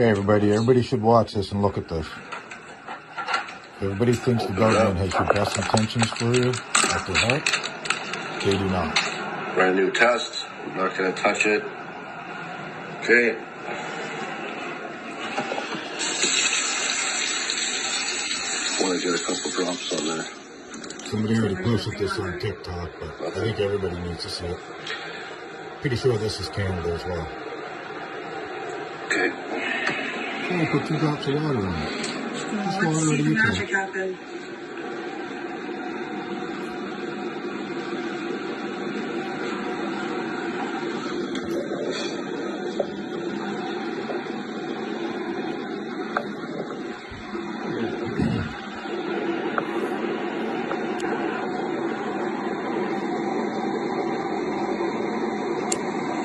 Okay, everybody should watch this and look at this. Everybody thinks the government has your best intentions for you at their heart. They do not. Brand new test. I'm not going to touch it. Okay. Want to get a couple drops on there. Somebody already posted this on TikTok, but I think everybody needs to see it. Pretty sure this is Canada as well. Okay. Oh, put 2 drops of water on it. Just Let's water see it the magic happen.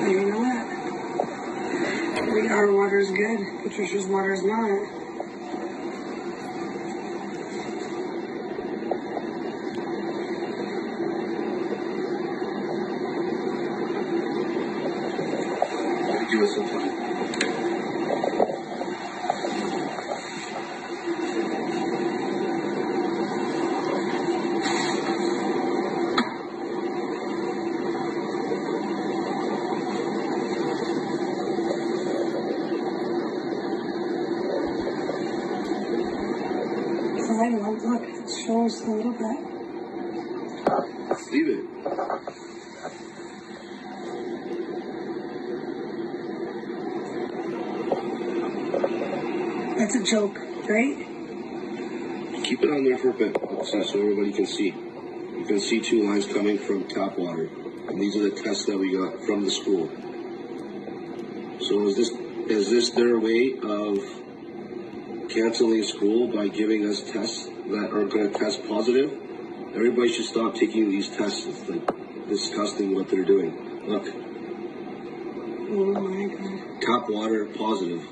You know what? Our water is good. Patricia's water is not. Give us some time. Look, it shows a little bit. Leave it. That's a joke, right? Keep it on there for a bit, so everybody can see. You can see 2 lines coming from tap water, and these are the tests that we got from the school. So is this their way of canceling school by giving us tests that are going to test positive? Everybody should stop taking these tests. It's like disgusting what they're doing. Look. Oh my God. Tap water positive.